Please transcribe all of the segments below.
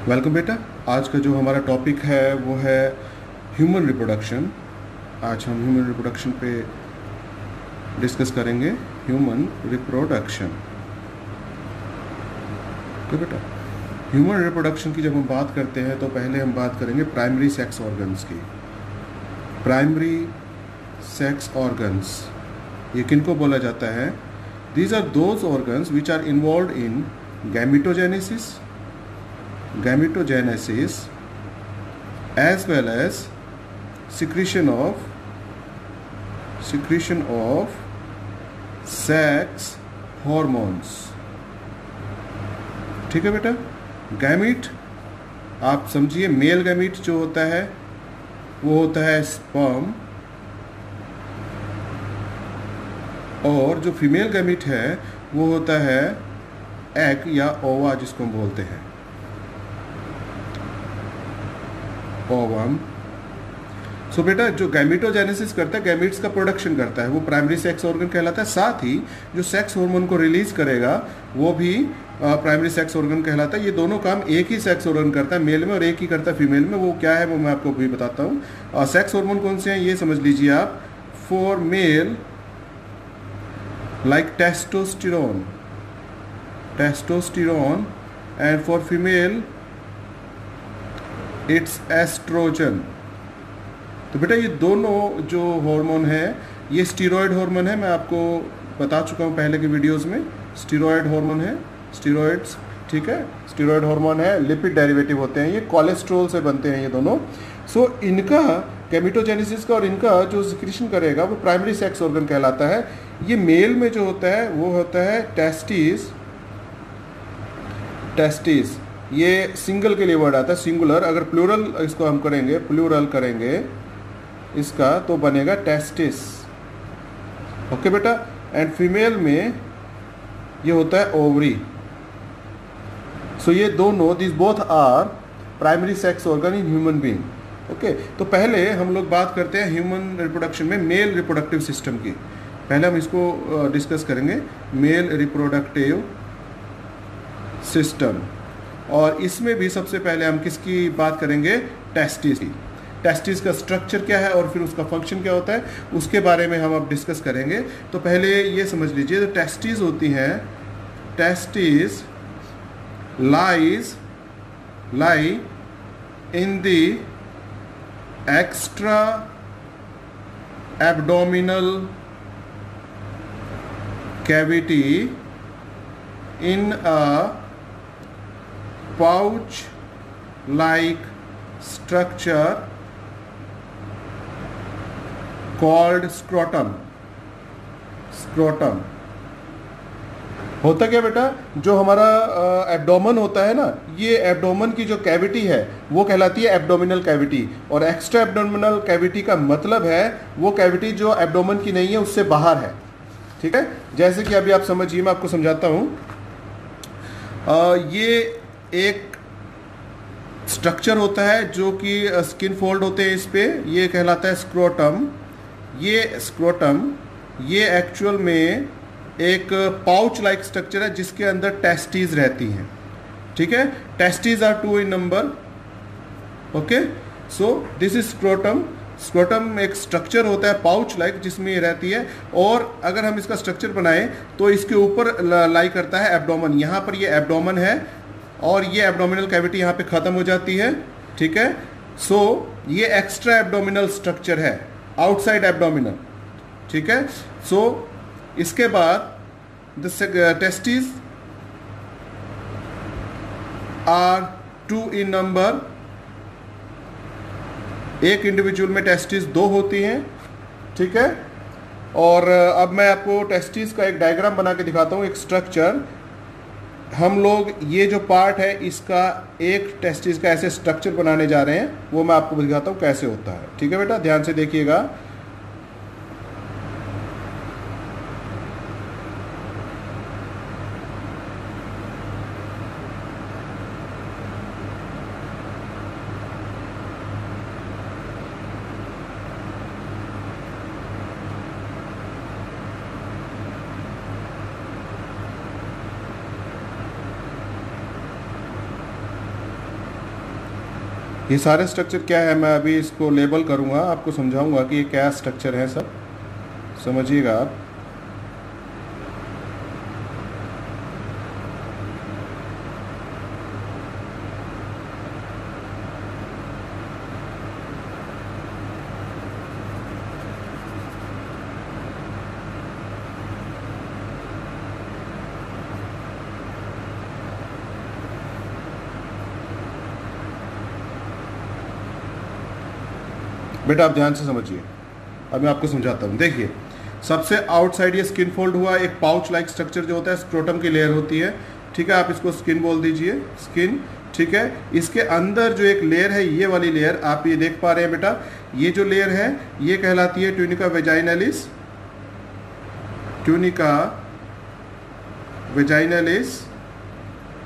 Welcome बेटा। आज का जो हमारा टॉपिक है वो है ह्यूमन रिप्रोडक्शन। आज हम ह्यूमन रिप्रोडक्शन पे डिस्कस करेंगे। Human reproduction. तो बेटा, ह्यूमन रिप्रोडक्शन की जब हम बात करते हैं तो पहले हम बात करेंगे प्राइमरी सेक्स ऑर्गन्स की। प्राइमरी सेक्स ऑर्गन्स ये किनको बोला जाता है? These are those organs which are involved in gametogenesis as well as secretion of sex hormones। ठीक है बेटा। गैमीट आप समझिए, मेल गैमीट जो होता है वो होता है स्पर्म, और जो फीमेल गैमीट है वो होता है एग या ओवा, जिसको हम बोलते हैं ओवम। सो बेटा, जो गैमेटोजेनेसिस करता है, गैमीट्स का प्रोडक्शन करता है, वो प्राइमरी सेक्स ऑर्गन कहलाता है। साथ ही जो सेक्स हार्मोन को रिलीज करेगा वो भी प्राइमरी सेक्स ऑर्गन कहलाता है। ये दोनों काम एक ही सेक्स ऑर्गन करता है मेल में और एक ही करता है फीमेल में। वो क्या है वो मैं आपको भी बताता हूँ। सेक्स हार्मोन कौन से हैं ये समझ लीजिए आप। For male like testosterone and for female it's estrogen. तो बेटा, ये दोनों जो हार्मोन है ये स्टीरॉयड हार्मोन है। मैं आपको बता चुका हूँ पहले के वीडियोस में। स्टीरॉयड हार्मोन है, स्टीरॉयड्स, ठीक है। स्टीरॉयड हार्मोन है, लिपिड डेरिवेटिव होते हैं, ये कोलेस्ट्रॉल से बनते हैं ये दोनों। सो इनका गैमेटोजेनेसिस का और इनका जो सिक्रीशन करेगा वो प्राइमरी सेक्स ऑर्गन कहलाता है। ये मेल में जो होता है वो होता है टेस्टिस। ये सिंगल के लिए वर्ड आता है, सिंगुलर। अगर प्लूरल इसको हम प्लूरल करेंगे इसका तो बनेगा टेस्टिस। ओके बेटा। एंड फीमेल में ये होता है ओवरी। सो ये दोनों, this both are primary sex organ in human being. Okay, तो पहले हम लोग बात करते हैं ह्यूमन रिप्रोडक्शन में मेल रिप्रोडक्टिव सिस्टम की। पहले हम इसको डिस्कस करेंगे, मेल रिप्रोडक्टिव सिस्टम। और इसमें भी सबसे पहले हम किसकी बात करेंगे? टेस्टिस की। टेस्टिस का स्ट्रक्चर क्या है और फिर उसका फंक्शन क्या होता है उसके बारे में हम अब डिस्कस करेंगे। तो पहले ये समझ लीजिए, जो टेस्टिस होती हैं, testis lie in the extra abdominal cavity in a pouch like structure called scrotum। होता क्या बेटा, जो हमारा एब्डोमन होता है ना, ये एब्डोमन की जो कैविटी है वो कहलाती है एब्डोमिनल कैविटी। और एक्स्ट्रा एब्डोमिनल कैविटी का मतलब है वो कैविटी जो एब्डोमन की नहीं है उससे बाहर है। ठीक है, जैसे कि अभी आप समझिए, मैं आपको समझाता हूँ। ये एक स्ट्रक्चर होता है जो कि स्किन फोल्ड होते हैं इस पे, ये कहलाता है स्क्रोटम। ये एक्चुअल में एक पाउच लाइक स्ट्रक्चर है जिसके अंदर टेस्टीज रहती हैं। ठीक है, testes are 2 in number. Okay, so this is scrotum एक स्ट्रक्चर होता है पाउच लाइक जिसमें ये रहती है। और अगर हम इसका स्ट्रक्चर बनाएं तो इसके ऊपर लाई करता है एब्डोमन। यहाँ पर ये एब्डोमन है और ये एब्डोमिनल कैविटी यहाँ पे ख़त्म हो जाती है। ठीक है, सो ये एक्स्ट्रा एब्डोमिनल स्ट्रक्चर है, आउटसाइड एब्डोमिनल। ठीक है, सो इसके बाद the testis are 2 in number. एक इंडिविजुअल में टेस्टिस 2 होती हैं। ठीक है, और अब मैं आपको टेस्टिस का एक डायग्राम बना के दिखाता हूँ, एक स्ट्रक्चर। हम लोग ये जो पार्ट है इसका एक टेस्टिस का ऐसे स्ट्रक्चर बनाने जा रहे हैं, वो मैं आपको दिखाता हूँ कैसे होता है। ठीक है बेटा, ध्यान से देखिएगा। ये सारे स्ट्रक्चर क्या है, मैं अभी इसको लेबल करूँगा, आपको समझाऊंगा कि ये क्या स्ट्रक्चर है, सब समझिएगा आप। बेटा आप ध्यान से समझिए, अब मैं आपको समझाता हूँ। देखिए, सबसे आउटसाइड ये स्किन फोल्ड हुआ, एक पाउच लाइक स्ट्रक्चर जो होता है स्क्रोटम की लेयर होती है, ठीक है, आप इसको स्किन बोल दीजिए, स्किन, ठीक है। इसके अंदर जो एक लेयर है, ये वाली लेयर आप ये देख पा रहे हैं बेटा, ये जो लेयर है ये कहलाती है ट्यूनिका वेजाइनलिस, ट्यूनिका वेजाइनलिस,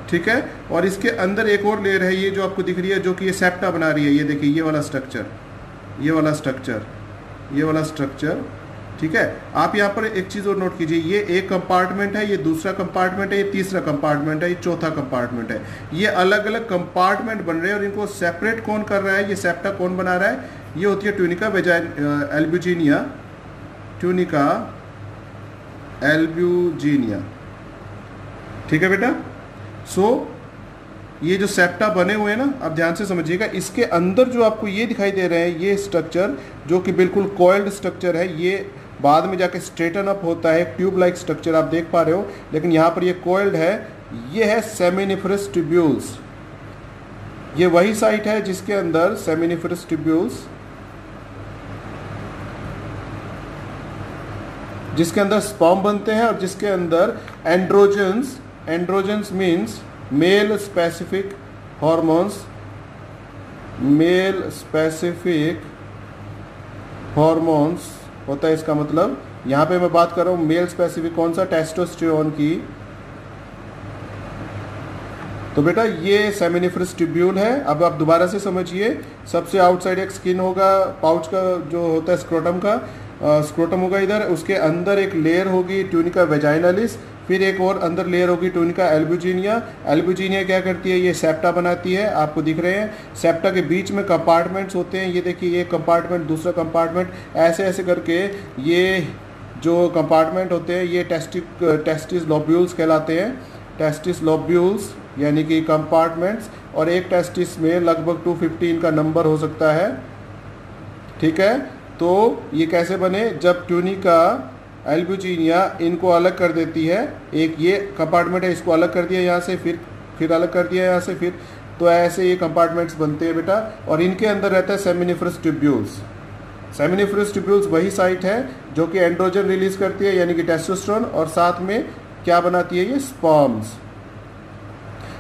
ठीक है। और इसके अंदर एक और लेयर है, ये जो आपको दिख रही है, जो कि ये सेप्टा बना रही है, ये देखिए ये वाला स्ट्रक्चर, ये वाला स्ट्रक्चर, ये वाला स्ट्रक्चर, ठीक है। आप यहाँ पर एक चीज़ और नोट कीजिए, ये एक कंपार्टमेंट है, ये दूसरा कंपार्टमेंट है, ये तीसरा कंपार्टमेंट है, ये चौथा कंपार्टमेंट है। ये अलग अलग कंपार्टमेंट बन रहे हैं और इनको सेपरेट कौन कर रहा है, ये सेप्टा कौन बना रहा है, ये होती है ट्यूनिका एल्ब्यूजिनिया, ट्यूनिका एल्ब्यूजिनिया, ठीक है बेटा। ये जो सेप्टा बने हुए हैं ना, आप ध्यान से समझिएगा, इसके अंदर जो आपको ये दिखाई दे रहे हैं, ये स्ट्रक्चर जो कि बिल्कुल कॉइल्ड स्ट्रक्चर है, ये बाद में जाके स्ट्रेटन अप होता है, ट्यूब लाइक स्ट्रक्चर आप देख पा रहे हो, लेकिन यहाँ पर ये कॉइल्ड है, ये है सेमिनिफरस ट्यूब्यूल्स। ये वही साइट है जिसके अंदर सेमिनिफरस ट्यूब्यूल्स, जिसके अंदर स्पर्म बनते हैं और जिसके अंदर androgens, androgens means male specific hormones, male specific hormones होता है। इसका मतलब यहाँ पे मैं बात कर रहा हूँ मेल स्पेसिफिक कौन सा, टेस्टोस्टेरोन की। तो बेटा ये सेमिनिफरस ट्यूब्यूल है। अब आप दोबारा से समझिए, सबसे आउटसाइड एक स्किन होगा, पाउच का जो होता है स्क्रोटम का, स्क्रोटम होगा इधर, उसके अंदर एक लेयर होगी ट्यूनिका वेजाइनलिस, फिर एक और अंदर लेयर होगी ट्यूनिका एल्ब्यूजिनिया। एल्ब्यूजिनिया क्या करती है, ये सेप्टा बनाती है, आपको दिख रहे हैं। सेप्टा के बीच में कंपार्टमेंट्स होते हैं, ये देखिए ये कंपार्टमेंट, दूसरा कंपार्टमेंट, ऐसे ऐसे करके ये जो कंपार्टमेंट होते हैं ये टेस्टिस लोब्यूल्स कहलाते हैं, टेस्टिस लोब्यूल्स यानी कि कंपार्टमेंट्स। और एक टेस्टिस में लगभग 215 का नंबर हो सकता है, ठीक है। तो ये कैसे बने, जब ट्यूनिका एल्ब्यूजिनिया इनको अलग कर देती है, एक ये कंपार्टमेंट है, इसको अलग कर दिया यहाँ से, फिर अलग कर दिया यहाँ से, फिर, तो ऐसे ये कंपार्टमेंट्स बनते हैं बेटा। और इनके अंदर रहता है सेमिनिफरस ट्यूब्यूल्स। सेमिनिफरस ट्यूब्यूल्स वही साइट है जो कि एंड्रोजन रिलीज करती है यानी कि टेस्टोस्टेरोन, और साथ में क्या बनाती है, ये स्पर्म्स।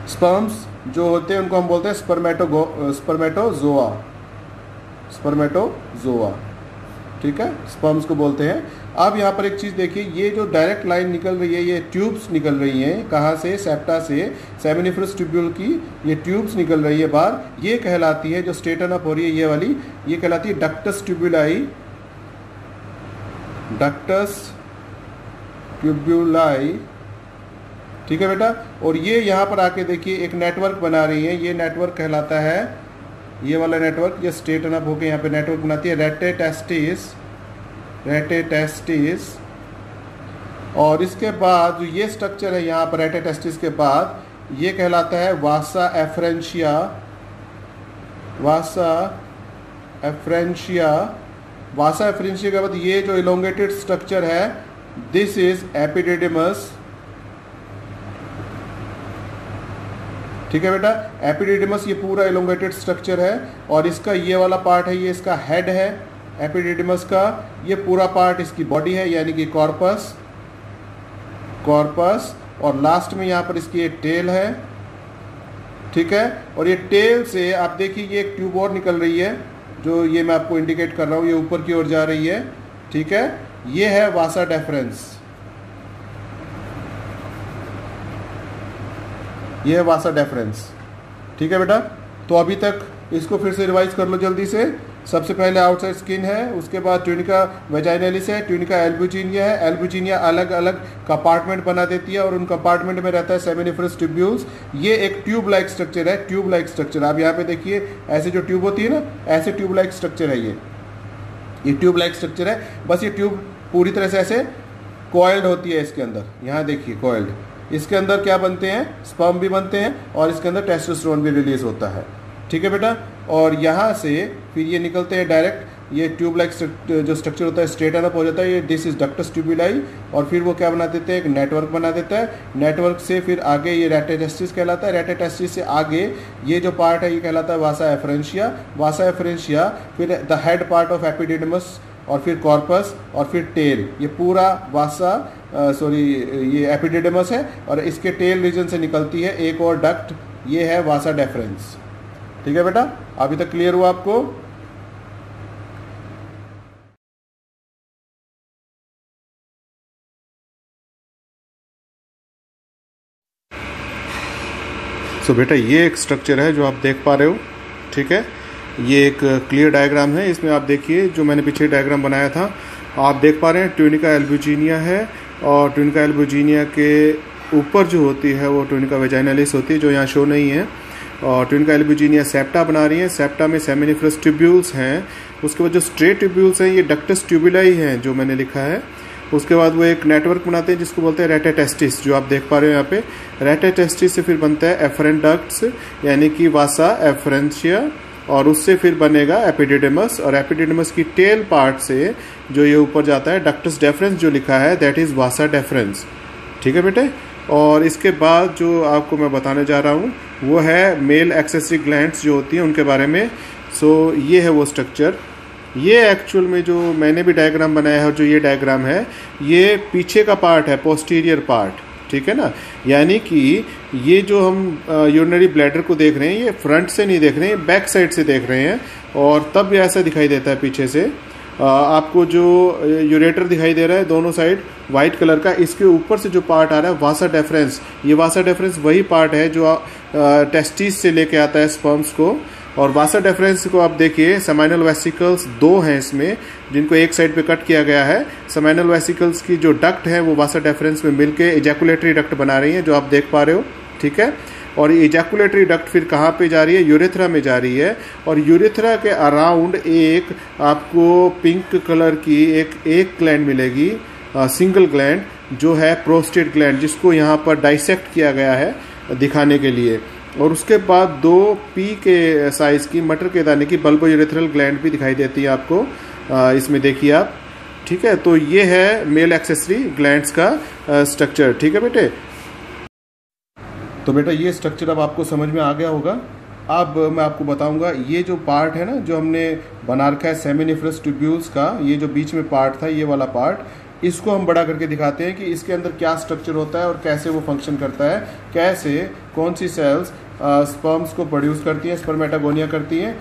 स्पर्म्स जो होते हैं उनको हम बोलते हैं स्पर्मेटोजोआ, स्पर्मेटोजोआ, ठीक है, स्पर्म्स को बोलते हैं। अब यहाँ पर एक चीज़ देखिए, ये जो डायरेक्ट लाइन निकल रही है, ये ट्यूब्स निकल रही हैं, कहाँ से, सेप्टा से, सेमिनिफरस ट्यूब्यूल की ये ट्यूब्स निकल रही है बाहर, ये कहलाती है, जो स्ट्रेटन अप हो रही है ये वाली, ये कहलाती है डक्टस ट्यूब्यूलाई, डक्टस ट्यूब्यूलाई, ठीक है बेटा। और ये यहाँ पर आके देखिए एक नेटवर्क बना रही है, ये नेटवर्क कहलाता है, ये वाला नेटवर्क, ये स्ट्रेटन अप होकर यहाँ पे नेटवर्क बनाती है, रेटेटेस्टिस, रेटेटेस्टिस। और इसके बाद जो ये स्ट्रक्चर है यहाँ पर रेटेटेस्टिस के बाद, ये कहलाता है वासा एफ्रेंशिया, वासा एफ्रेंशिया। वासा एफ्रेंशिया के बाद ये जो इलोंगेटेड स्ट्रक्चर है, दिस इज एपिडिडिमस, ठीक है बेटा। एपिडिडिमस ये पूरा इलोंगेटेड स्ट्रक्चर है, और इसका ये वाला पार्ट है, ये इसका हेड है एपिडिडिमस का, ये पूरा पार्ट इसकी बॉडी है यानी कि कॉर्पस, कॉर्पस। और लास्ट में यहाँ पर इसकी एक टेल है, ठीक है। और ये टेल से आप देखिए ये एक ट्यूब और निकल रही है, जो ये मैं आपको इंडिकेट कर रहा हूँ, ये ऊपर की ओर जा रही है, ठीक है। ये है वासा डेफरेंस, ये है वासा डेफरेंस, ठीक है बेटा। तो अभी तक इसको फिर से रिवाइज कर लो जल्दी से। सबसे पहले आउटसाइड स्किन है, उसके बाद ट्यूनिका वेजाइनलिस है, ट्यूनिका एल्बुजिनिया है। एल्बुजिनिया अलग अलग कंपार्टमेंट बना देती है और उन कंपार्टमेंट में रहता है सेमिनिफरस ट्यूब्यूल्स। ये एक ट्यूब लाइक स्ट्रक्चर है, ट्यूब लाइक स्ट्रक्चर। आप यहाँ पे देखिए ऐसे जो ट्यूब होती है ना, ऐसे ट्यूब लाइक स्ट्रक्चर है ये ट्यूब लाइक स्ट्रक्चर है। बस ये ट्यूब पूरी तरह से ऐसे कॉइल्ड होती है इसके अंदर। यहाँ देखिए कॉइल्ड, इसके अंदर क्या बनते हैं, स्पर्म भी बनते हैं और इसके अंदर टेस्टोस्टेरोन भी रिलीज होता है। ठीक है बेटा। और यहाँ से फिर ये निकलते हैं डायरेक्ट, ये ट्यूब लाइक जो स्ट्रक्चर होता है स्ट्रेटन अप हो जाता है, ये दिस इज डक्टस ट्यूबुलाई। और फिर वो क्या बना देते हैं, एक नेटवर्क बना देता है। नेटवर्क से फिर आगे ये रेटेटेस्टिस कहलाता है। रेटेटेस्टिस से आगे ये जो पार्ट है ये कहलाता है वासा एफरेंशिया। वासा एफरेंशिया फिर the head part of epididymis और फिर कॉर्पस और फिर टेल। ये पूरा वासा ये एपिडिडमस है और इसके टेल रीजन से निकलती है एक और डक्ट, ये है वासा डेफरेंस। ठीक है बेटा, अभी तक क्लियर हुआ आपको? सो बेटा ये एक स्ट्रक्चर है जो आप देख पा रहे हो। ठीक है, ये एक क्लियर डायग्राम है। इसमें आप देखिए जो मैंने पीछे डायग्राम बनाया था, आप देख पा रहे हैं ट्यूनिका एल्बुजिनिया है और ट्यूनिका एल्बुजिनिया के ऊपर जो होती है वो ट्यूनिका वेजाइनलिस होती है, जो यहाँ शो नहीं है। और ट्यूनिका एल्बुजिनिया सेप्टा बना रही है। सेप्टा में सेमिनिफरस ट्यूब्यूल्स हैं। उसके बाद जो स्ट्रेट ट्यूब्यूल्स हैं ये डक्टस ट्यूबुलाई हैं जो मैंने लिखा है। उसके बाद वो एक नेटवर्क बनाते हैं जिसको बोलते हैं रेटेटेस्टिस, जो आप देख पा रहे हो यहाँ पे। रेटेटेस्टिस से फिर बनता है एफरेंट डक्ट्स यानी कि वासा एफरेंशिया, और उससे फिर बनेगा एपिडिडमस, और एपिडिडमस की टेल पार्ट से जो ये ऊपर जाता है डक्टस डेफरेंस जो लिखा है दैट इज वासा डेफरेंस। ठीक है बेटे। और इसके बाद जो आपको मैं बताने जा रहा हूँ वो है मेल एक्सेसरी ग्लैंड्स जो होती हैं उनके बारे में। सो ये है वो स्ट्रक्चर। ये एक्चुअल में जो मैंने भी डायग्राम बनाया है और जो ये डायग्राम है ये पीछे का पार्ट है, पोस्टीरियर पार्ट। ठीक है ना, यानी कि ये जो हम यूरिनरी ब्लैडर को देख रहे हैं ये फ्रंट से नहीं देख रहे हैं, बैक साइड से देख रहे हैं, और तब ये ऐसा दिखाई देता है पीछे से। आपको जो यूरेटर दिखाई दे रहा है दोनों साइड वाइट कलर का, इसके ऊपर से जो पार्ट आ रहा है वासा डेफरेंस, ये वासा डेफरेंस वही पार्ट है जो टेस्टिस से लेके आता है स्पर्म्स को। और वासा डेफरेंस को आप देखिए, सेमाइनल वेसिकल्स 2 हैं इसमें जिनको एक साइड पे कट किया गया है। सेमाइनल वेसिकल्स की जो डक्ट है वो वासा डेफरेंस में मिलके इजैकुलेटरी डक्ट बना रही है जो आप देख पा रहे हो। ठीक है, और इजैकुलेटरी डक्ट फिर कहाँ पे जा रही है, यूरेथ्रा में जा रही है। और यूरेथ्रा के अराउंड एक आपको पिंक कलर की एक ग्लैंड मिलेगी, सिंगल ग्लैंड जो है प्रोस्टेट ग्लैंड, जिसको यहाँ पर डाइसेक्ट किया गया है दिखाने के लिए। और उसके बाद 2 पी के साइज की मटर के दाने की बल्बो यूरेथ्रल ग्लैंड भी दिखाई देती है आपको, इसमें देखिए आप। ठीक है, तो ये है मेल एक्सेसरी ग्लैंड्स का स्ट्रक्चर। ठीक है बेटे। तो बेटा ये स्ट्रक्चर अब आपको समझ में आ गया होगा। अब मैं आपको बताऊंगा ये जो पार्ट है ना जो हमने बना रखा है सेमिनिफरस ट्यूब्यूल्स का, ये जो बीच में पार्ट था ये वाला पार्ट, इसको हम बड़ा करके दिखाते हैं कि इसके अंदर क्या स्ट्रक्चर होता है और कैसे वो फंक्शन करता है, कैसे कौन सी सेल्स स्पर्म्स को प्रोड्यूस करती हैं, स्पर्मेटागोनिया करती हैं,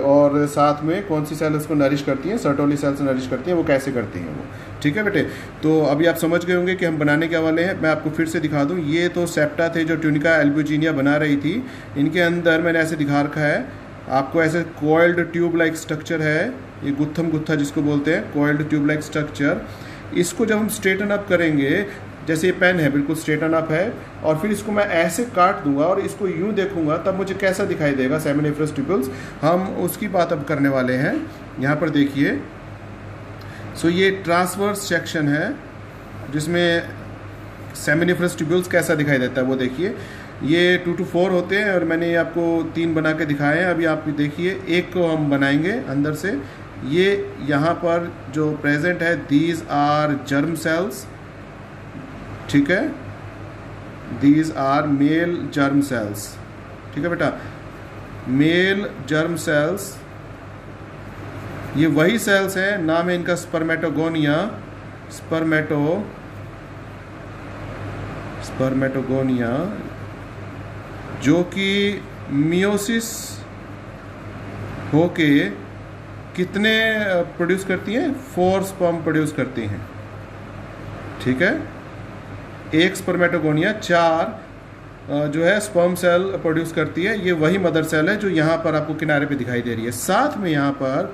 और साथ में कौन सी सेल उसको नरिश करती हैं, सर्टोली सेल्स नरिश करती हैं, वो कैसे करती हैं वो। ठीक है बेटे, तो अभी आप समझ गए होंगे कि हम बनाने क्या वाले हैं। मैं आपको फिर से दिखा दूं, ये तो सेप्टा थे जो ट्यूनिका एल्बुजिनिया बना रही थी। इनके अंदर मैंने ऐसे दिखा रखा है आपको, ऐसे कॉइल्ड ट्यूब लाइक स्ट्रक्चर है, ये गुत्थम गुत्था जिसको बोलते हैं, कॉइल्ड ट्यूब लाइक स्ट्रक्चर। इसको जब हम स्ट्रेटन अप करेंगे, जैसे ये पेन है बिल्कुल स्ट्रेटन अप है, और फिर इसको मैं ऐसे काट दूंगा और इसको यूं देखूंगा तब मुझे कैसा दिखाई देगा सेमिनिफरस ट्यूब्यूल्स, हम उसकी बात अब करने वाले हैं। यहाँ पर देखिए, सो ये ट्रांसवर्स सेक्शन है जिसमें सेमिनिफरस ट्यूब्यूल्स कैसा दिखाई देता है वो देखिए। ये 2 to 4 होते हैं और मैंने आपको 3 बना के दिखाए हैं। अभी आप देखिए एक को हम बनाएंगे अंदर से। ये यहाँ पर जो प्रेजेंट है, दीज आर जर्म सेल्स। ठीक है, these are male germ cells. ठीक है बेटा, मेल जर्म सेल्स ये वही सेल्स हैं, नाम है इनका स्पर्मेटोगोनिया। स्पर्मेटोगोनिया जो कि मियोसिस होके कितने प्रोड्यूस करती हैं, 4 स्पर्म प्रोड्यूस करती हैं। ठीक है, एक स्पर्मेटोगोनिया 4 जो है स्पर्म सेल प्रोड्यूस करती है, ये वही मदर सेल है जो यहाँ पर आपको किनारे पे दिखाई दे रही है। साथ में यहाँ पर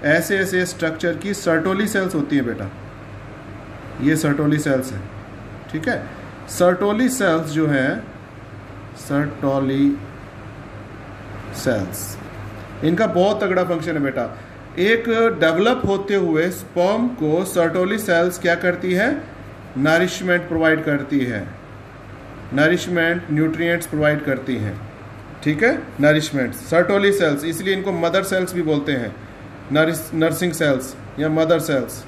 ऐसे ऐसे स्ट्रक्चर की सर्टोली सेल्स होती हैं बेटा, ये सर्टोली सेल्स है, ठीक है। सर्टोली सेल्स जो है, सर्टोली सेल्स, इनका बहुत तगड़ा फंक्शन है बेटा। एक डेवलप होते हुए स्पर्म को सर्टोली सेल्स क्या करती है, नरिशमेंट प्रोवाइड करती है, नरिशमेंट न्यूट्रिएंट्स प्रोवाइड करती हैं, ठीक है। नरिशमेंट सर्टोली सेल्स, इसलिए इनको मदर सेल्स भी बोलते हैं, नर्सिंग सेल्स या मदर सेल्स,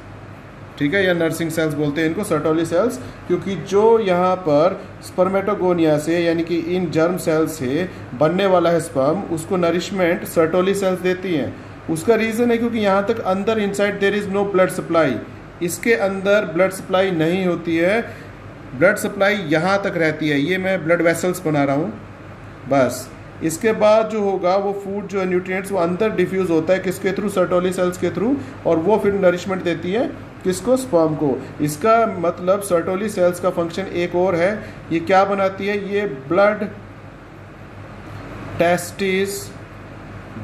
ठीक है, या नर्सिंग सेल्स बोलते हैं इनको, सर्टोली सेल्स, क्योंकि जो यहाँ पर स्पर्मेटोगोनिया से यानी कि इन जर्म सेल से बनने वाला है स्पर्म, उसको नरिशमेंट सर्टोली सेल्स देती हैं। उसका रीज़न है क्योंकि यहाँ तक अंदर inside there is no blood supply, इसके अंदर ब्लड सप्लाई नहीं होती है, ब्लड सप्लाई यहाँ तक रहती है। ये मैं ब्लड वेसल्स बना रहा हूँ बस। इसके बाद जो होगा वो फूड जो है, न्यूट्रिएंट्स, वो अंदर डिफ्यूज़ होता है किसके थ्रू, सर्टोली सेल्स के थ्रू, और वो फिर नरिशमेंट देती है किसको, स्पर्म को। इसका मतलब सर्टोली सेल्स का फंक्शन एक और है, ये क्या बनाती है, ये ब्लड टेस्टिस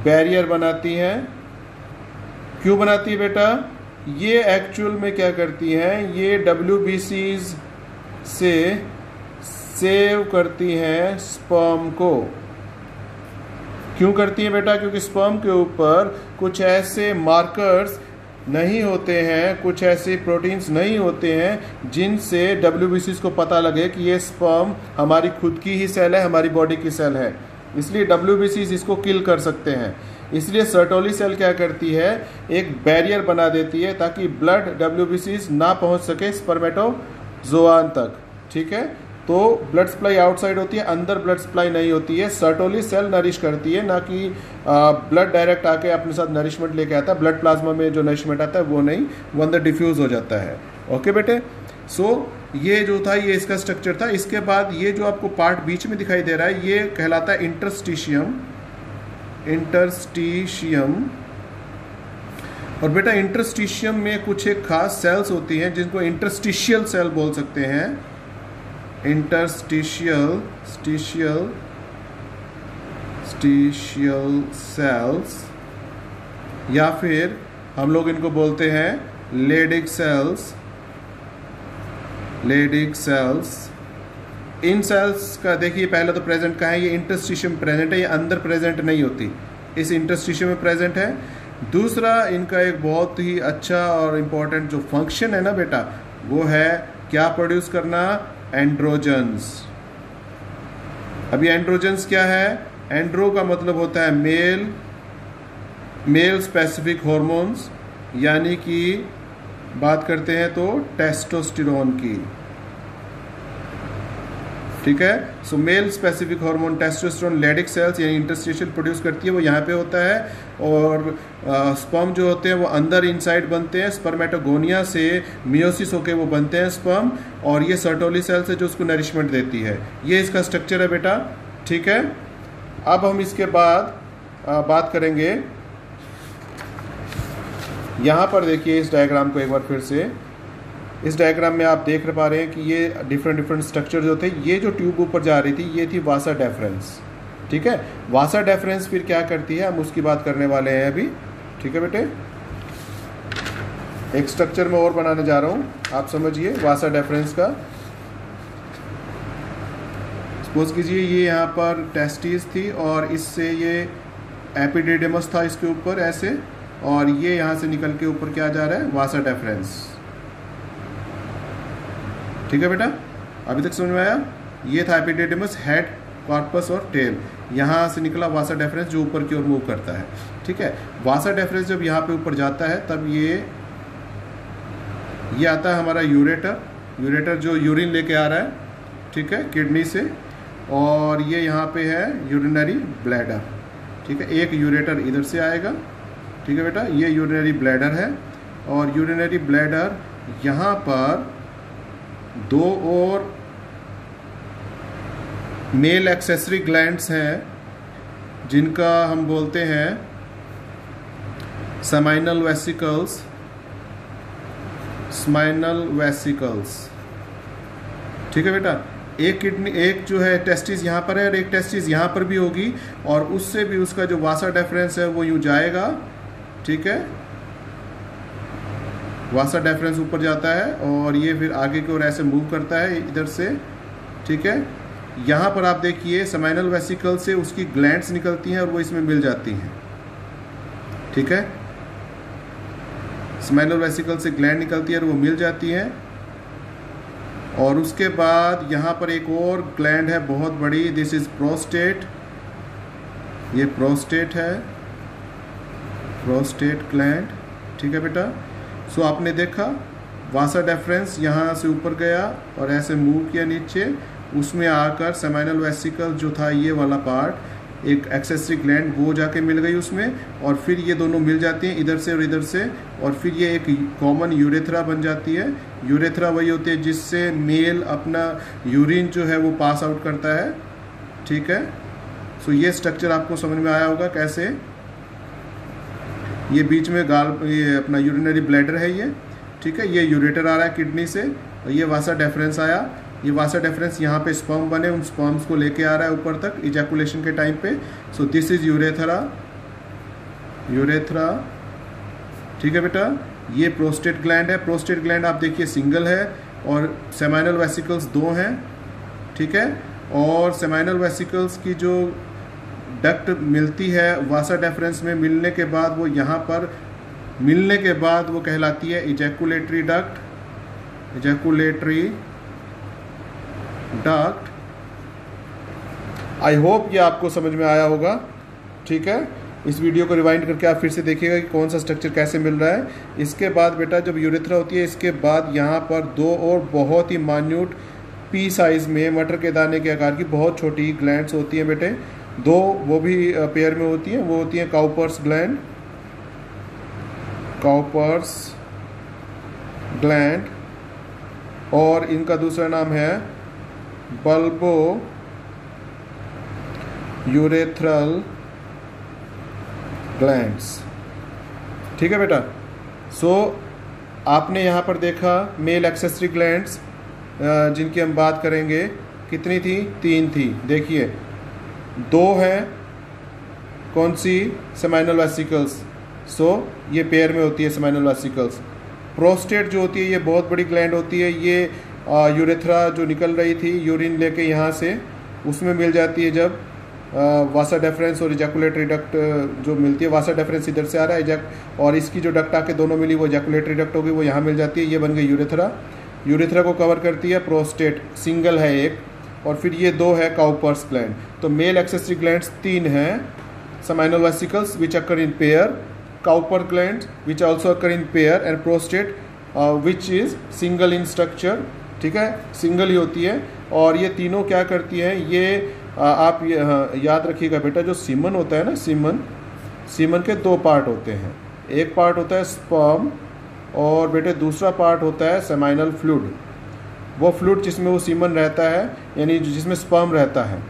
बैरियर बनाती हैं। क्यों बनाती है बेटा, ये एक्चुअल में क्या करती हैं, ये WBCs से सेव करती हैं स्पर्म को। क्यों करती है बेटा, क्योंकि स्पर्म के ऊपर कुछ ऐसे मार्कर्स नहीं होते हैं, कुछ ऐसे प्रोटीन्स नहीं होते हैं जिनसे WBCs को पता लगे कि ये स्पर्म हमारी खुद की ही सेल है, हमारी बॉडी की सेल है, इसलिए WBCs इसको किल कर सकते हैं। इसलिए सर्टोली सेल क्या करती है, एक बैरियर बना देती है ताकि ब्लड WBCs ना पहुंच सके स्पर्मेटोजोआन तक, ठीक है। तो ब्लड सप्लाई आउटसाइड होती है, अंदर ब्लड सप्लाई नहीं होती है। सर्टोली सेल नरिश करती है, ना कि ब्लड डायरेक्ट आके अपने साथ नरिशमेंट लेके आता है। ब्लड प्लाज्मा में जो नरिशमेंट आता है वो नहीं, वो अंदर डिफ्यूज हो जाता है। ओके बेटे, सो ये जो था ये इसका स्ट्रक्चर था। इसके बाद ये जो आपको पार्ट बीच में दिखाई दे रहा है ये कहलाता है इंटरस्टिशियम। इंटरस्टिशियम, और बेटा इंटरस्टिशियम में कुछ एक खास सेल्स होती हैं जिनको इंटरस्टिशियल सेल बोल सकते हैं। इंटरस्टिशियल सेल्स, या फिर हम लोग इनको बोलते हैं लेडिक सेल्स। लेडिक सेल्स, इन सेल्स का देखिए पहले तो प्रेजेंट कहाँ है, ये इंटरस्टिशियम प्रेजेंट है, ये अंदर प्रेजेंट नहीं होती, इस इंटरस्टिशियम में प्रेजेंट है। दूसरा इनका एक बहुत ही अच्छा और इम्पोर्टेंट जो फंक्शन है ना बेटा, वो है क्या प्रोड्यूस करना, एंड्रोजन्स। अभी एंड्रोजन्स क्या है, एंड्रो का मतलब होता है मेल स्पेसिफिक हॉर्मोन्स, यानी कि बात करते हैं तो टेस्टोस्टेरोन की, ठीक है। So male specific hormone testosterone Leydig cells यानी इंटरस्टिशियल प्रोड्यूस करती है, वो यहाँ पे होता है। और स्पर्म जो होते हैं वो अंदर इनसाइड बनते हैं, स्पर्मेटोगोनिया से मियोसिस होके वो बनते हैं स्पर्म, और ये सर्टोली सेल्स है जो उसको नरिशमेंट देती है। ये इसका स्ट्रक्चर है बेटा, ठीक है। अब हम इसके बाद बात करेंगे, यहाँ पर देखिए इस डायग्राम को एक बार फिर से। इस डायग्राम में आप देख पा रहे हैं कि ये डिफरेंट स्ट्रक्चर जो थे, ये जो ट्यूब ऊपर जा रही थी ये थी वासा डेफरेंस, ठीक है। वासा डेफरेंस फिर क्या करती है, हम उसकी बात करने वाले हैं अभी, ठीक है बेटे। एक स्ट्रक्चर में और बनाने जा रहा हूँ, आप समझिए वासा डेफरेंस का। सपोज कीजिए ये यहाँ पर टेस्टिस थी और इससे ये एपिडिडिमस था इसके ऊपर ऐसे, और ये यहाँ से निकल के ऊपर क्या जा रहा है, वासा डेफरेंस, ठीक है बेटा। अभी तक समझ में आया, ये था एपिडिडिमस, हेड, कॉर्पस और टेल, यहाँ से निकला वासा डेफरेंस जो ऊपर की ओर मूव करता है, ठीक है। वासा डेफरेंस जब यहाँ पे ऊपर जाता है तब ये आता है हमारा यूरेटर जो यूरिन लेके आ रहा है, ठीक है, किडनी से, और ये यहाँ पे है यूरिनरी ब्लैडर, ठीक है। एक यूरेटर इधर से आएगा, ठीक है बेटा, ये यूरिनरी ब्लैडर है, और यूरिनरी ब्लैडर यहाँ पर दो और मेल एक्सेसरी ग्लैंड्स हैं जिनका हम बोलते हैं सेमाइनल वेसिकल्स, ठीक है बेटा। एक किडनी, एक जो है टेस्टिस यहाँ पर है और एक टेस्टिस यहाँ पर भी होगी, और उससे भी उसका जो वासा डेफरेंस है वो यूँ जाएगा, ठीक है, वासा डेफरेंस ऊपर जाता है और ये फिर आगे की ओर ऐसे मूव करता है इधर से, ठीक है। यहाँ पर आप देखिए सेमाइनल वेसिकल से उसकी ग्लैंड्स निकलती हैं और वो इसमें मिल जाती हैं, ठीक है। सेमाइनल वेसिकल से ग्लैंड निकलती है और वो मिल जाती है, और उसके बाद यहाँ पर एक और ग्लैंड है बहुत बड़ी, दिस इज प्रोस्टेट, ये प्रोस्टेट है, प्रोस्टेट ग्लैंड, ठीक है बेटा। सो आपने देखा वासा डेफरेंस यहाँ से ऊपर गया और ऐसे मूव किया नीचे, उसमें आकर सेमाइनल वेसिकल जो था ये वाला पार्ट, एक एक्सेसरी ग्लैंड वो जाके मिल गई उसमें, और फिर ये दोनों मिल जाती हैं इधर से और इधर से, और फिर ये एक कॉमन यूरेथ्रा बन जाती है। यूरेथ्रा वही होती है जिससे मेल अपना यूरिन जो है वो पास आउट करता है, ठीक है। सो ये स्ट्रक्चर आपको समझ में आया होगा कैसे। ये बीच में ये अपना यूरिनरी ब्लैडर है ये, ठीक है। ये यूरेटर आ रहा है किडनी से, और ये वासा डेफरेंस आया, ये वासा डेफरेंस यहाँ पे स्पर्म बने, उन स्पर्म्स को लेके आ रहा है ऊपर तक इजैकुलेशन के टाइम पे। सो दिस इज यूरेथ्रा, यूरेथ्रा, ठीक है बेटा। ये प्रोस्टेट ग्लैंड है, प्रोस्टेट ग्लैंड आप देखिए सिंगल है और सेमाइनल वेसिकल्स 2 हैं, ठीक है। और सेमाइनल वेसिकल्स की जो डक्ट मिलती है वासा डेफरेंस में मिलने के बाद, वो यहाँ पर मिलने के बाद वो कहलाती है ejaculatory duct, ejaculatory duct. I hope ये आपको समझ में आया होगा, ठीक है। इस वीडियो को रिवाइंड करके आप फिर से देखिएगा कि कौन सा स्ट्रक्चर कैसे मिल रहा है। इसके बाद बेटा जब यूरेथ्रा होती है, इसके बाद यहाँ पर 2 और बहुत ही मान्यूट पी साइज में मटर के दाने के आकार की बहुत छोटी ग्लैंड्स होती हैं बेटे, 2 वो भी पेयर में होती हैं, वो होती हैं काउपर्स ग्लैंड, काउपर्स ग्लैंड, और इनका दूसरा नाम है बल्बो यूरेथ्रल ग्लैंड्स, ठीक है बेटा। सो आपने यहाँ पर देखा मेल एक्सेसरी ग्लैंड्स जिनकी हम बात करेंगे, कितनी थी? 3 थी। देखिए 2 हैं, कौन सी? Seminal vesicles. सो ये पेयर में होती है सेमाइनल वेसिकल्स। प्रोस्टेट जो होती है ये बहुत बड़ी ग्लैंड होती है, ये यूरेथ्रा जो निकल रही थी यूरिन लेके यहाँ से, उसमें मिल जाती है जब वासा डेफरेंस और इजैकुलेटरी डक्ट जो मिलती है, वासा डेफरेंस इधर से आ रहा है और इसकी जो डक्ट आके दोनों मिली वो इजैकुलेटरी डक्ट होगी, वो यहाँ मिल जाती है, ये बन गई यूरेथ्रा। यूरेथ्रा को कवर करती है प्रोस्टेट, सिंगल है एक, और फिर ये 2 है काउपर्स ग्लैंड। तो मेल एक्सेसरी ग्लैंड्स 3 हैं, seminal vesicles which occur in pair, Cowper gland which also occur in pair, and prostate which is single in structure, ठीक है, सिंगल ही होती है। और ये तीनों क्या करती हैं, ये आप याद रखिएगा बेटा, जो सीमन होता है ना, सीमन के 2 पार्ट होते हैं, एक पार्ट होता है स्पर्म और बेटे दूसरा पार्ट होता है सेमाइनल फ्लूइड। वो फ्लूइड जिसमें वो सीमन रहता है, यानी जिसमें स्पर्म रहता है,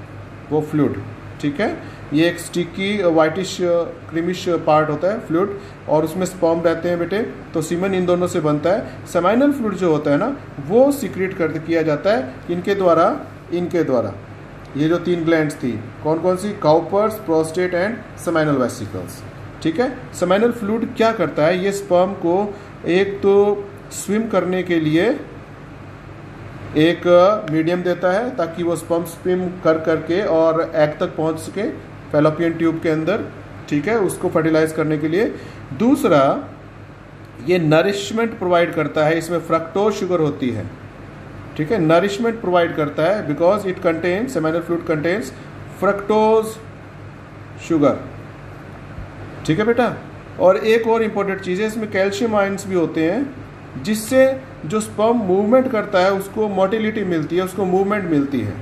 वो फ्लूइड, ठीक है। ये एक स्टिकी वाइटिश क्रीमिश पार्ट होता है फ्लूइड, और उसमें स्पर्म रहते हैं बेटे, तो सीमन इन दोनों से बनता है। सेमाइनल फ्लूइड जो होता है ना, वो सीक्रेट किया जाता है इनके द्वारा। ये जो 3 ग्लैंड्स थी, कौन कौन सी? Cowper's, prostate and seminal vesicles, ठीक है। सेमाइनल फ्लूइड क्या करता है, ये स्पर्म को एक तो स्विम करने के लिए एक मीडियम देता है ताकि वो स्पर्म स्विम करके और एग तक पहुंच सके फैलोपियन ट्यूब के अंदर, ठीक है, उसको फर्टिलाइज करने के लिए। दूसरा, ये नरिशमेंट प्रोवाइड करता है, इसमें फ्रक्टोज शुगर होती है, ठीक है, नरिशमेंट प्रोवाइड करता है because it contains, seminal fluid contains fructose sugar, ठीक है बेटा। और एक और इम्पोर्टेंट चीज़ है, इसमें कैल्शियम आयंस भी होते हैं, जिससे जो स्पर्म मूवमेंट करता है उसको मोटिलिटी मिलती है, उसको मूवमेंट मिलती है,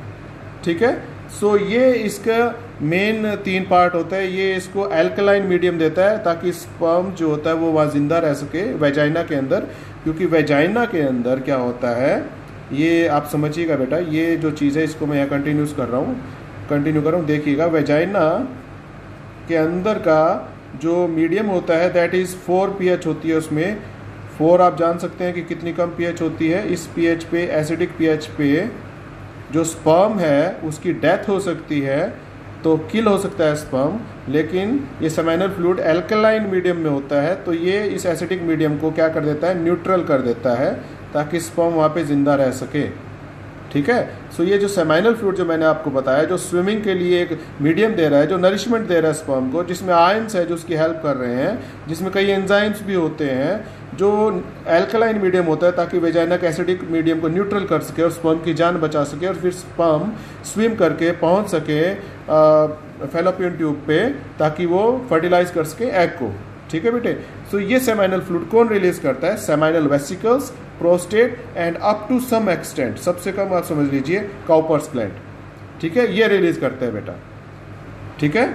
ठीक है। सो ये इसका मेन 3 पार्ट होता है। ये इसको एल्कलाइन मीडियम देता है ताकि स्पर्म जो होता है वो वहाँ जिंदा रह सके वेजाइना के अंदर, क्योंकि वेजाइना के अंदर क्या होता है, ये आप समझिएगा बेटा, ये जो चीज़ है इसको मैं यहाँ कंटिन्यू कर रहा हूँ, देखिएगा। वेजाइना के अंदर का जो मीडियम होता है दैट इज़ 4 pH होती है, उसमें 4 आप जान सकते हैं कि कितनी कम pH होती है। इस pH पे, एसिडिक pH पे जो स्पर्म है उसकी डेथ हो सकती है, तो किल हो सकता है स्पर्म, लेकिन ये सेमाइनल फ्लूइड एल्कलाइन मीडियम में होता है, तो ये इस एसिडिक मीडियम को क्या कर देता है, न्यूट्रल कर देता है, ताकि स्पर्म वहाँ पे जिंदा रह सके। ठीक है। सो ये जो सेमाइनल फ्लूइड जो मैंने आपको बताया, जो स्विमिंग के लिए एक मीडियम दे रहा है, जो नरिशमेंट दे रहा है स्पर्म को, जिसमें आयंस है जो उसकी हेल्प कर रहे हैं, जिसमें कई एंजाइम्स भी होते हैं, जो एल्कलाइन मीडियम होता है, ताकि वेजाइनक एसिडिक मीडियम को न्यूट्रल कर सके और स्पर्म की जान बचा सके, और फिर स्पर्म स्विम करके पहुंच सके फैलोपियन ट्यूब पे, ताकि वो फर्टिलाइज कर सके एग को। ठीक है बेटे। सो ये सेमाइनल फ्लूइड कौन रिलीज करता है, seminal vesicles, prostate and up to some extent, सबसे कम आप समझ लीजिए काउपर्स ग्लैंड। ठीक है, ये रिलीज करता है बेटा। ठीक है।